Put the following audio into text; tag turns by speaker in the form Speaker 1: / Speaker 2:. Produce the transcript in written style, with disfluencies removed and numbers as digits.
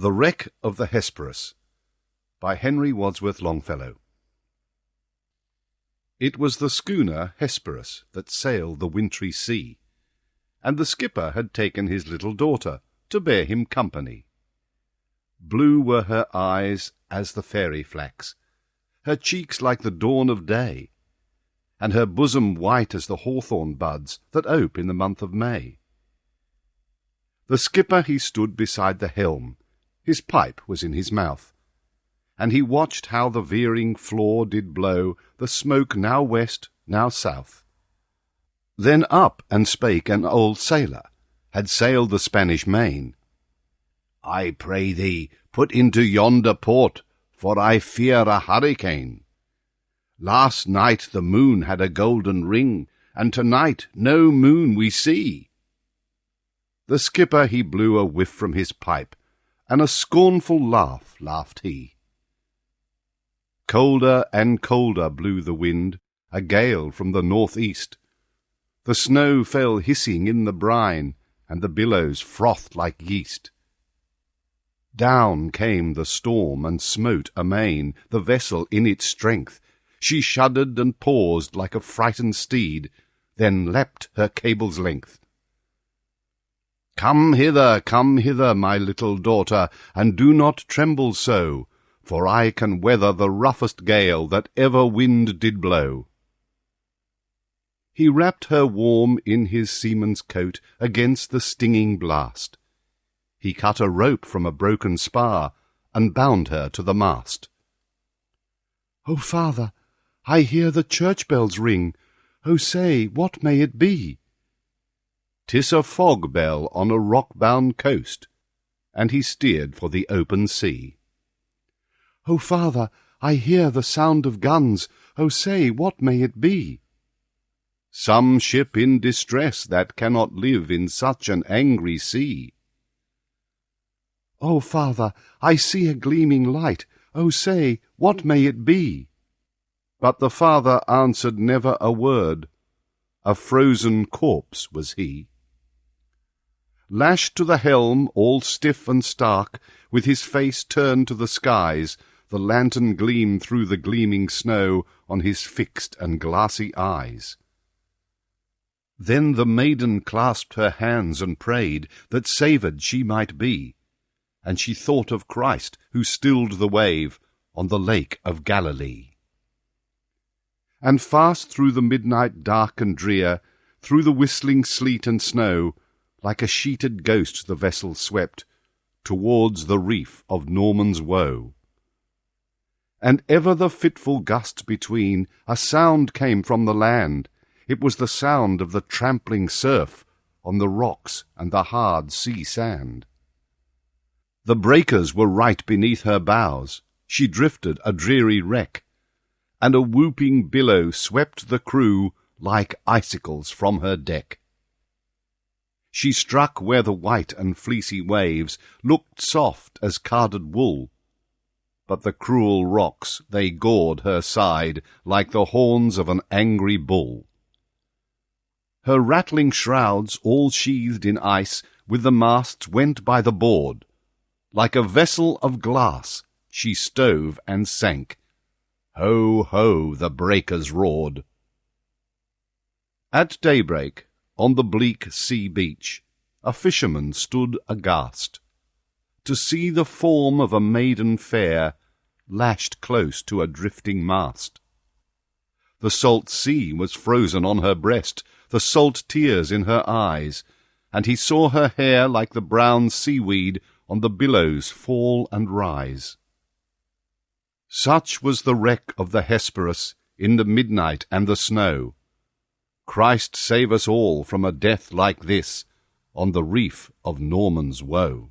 Speaker 1: The Wreck of the Hesperus by Henry Wadsworth Longfellow. It was the schooner Hesperus that sailed the wintry sea, and the skipper had taken his little daughter to bear him company. Blue were her eyes as the fairy-flax, her cheeks like the dawn of day, and her bosom white as the hawthorn buds that ope in the month of May. The skipper he stood beside the helm, his pipe was in his mouth, and he watched how the veering flaw did blow the smoke now west, now south. Then up and spake an old sailor, had sailed the Spanish Main. "I pray thee, put into yonder port, for I fear a hurricane. Last night the moon had a golden ring, and tonight no moon we see." The skipper he blew a whiff from his pipe, and a scornful laugh laughed he. Colder and colder blew the wind, a gale from the north-east. The snow fell hissing in the brine, and the billows frothed like yeast. Down came the storm and smote amain the vessel in its strength. She shuddered and paused like a frightened steed, then leapt her cable's length. Come hither, my little daughter, and do not tremble so, for I can weather the roughest gale that ever wind did blow." He wrapped her warm in his seaman's coat against the stinging blast. He cut a rope from a broken spar, and bound her to the mast. "O father, I hear the church bells ring. O say, what may it be?" "'Tis a fog bell on a rock-bound coast," and he steered for the open sea. "O father, I hear the sound of guns. O say, what may it be?" "Some ship in distress that cannot live in such an angry sea." "O father, I see a gleaming light. O say, what may it be?" But the father answered never a word. A frozen corpse was he. Lashed to the helm, all stiff and stark, with his face turned to the skies, the lantern gleamed through the gleaming snow on his fixed and glassy eyes. Then the maiden clasped her hands and prayed that saved she might be, and she thought of Christ who stilled the wave on the lake of Galilee. And fast through the midnight dark and drear, through the whistling sleet and snow, like a sheeted ghost the vessel swept towards the reef of Norman's Woe. And ever the fitful gust between, a sound came from the land. It was the sound of the trampling surf on the rocks and the hard sea sand. The breakers were right beneath her bows. She drifted a dreary wreck, and a whooping billow swept the crew like icicles from her deck. She struck where the white and fleecy waves looked soft as carded wool, but the cruel rocks, they gored her side like the horns of an angry bull. Her rattling shrouds, all sheathed in ice, with the masts went by the board. Like a vessel of glass, she stove and sank. Ho, ho, the breakers roared. At daybreak, on the bleak sea beach, a fisherman stood aghast, to see the form of a maiden fair, lashed close to a drifting mast. The salt sea was frozen on her breast, the salt tears in her eyes, and he saw her hair like the brown seaweed on the billows fall and rise. Such was the wreck of the Hesperus in the midnight and the snow. Christ save us all from a death like this on the reef of Norman's Woe.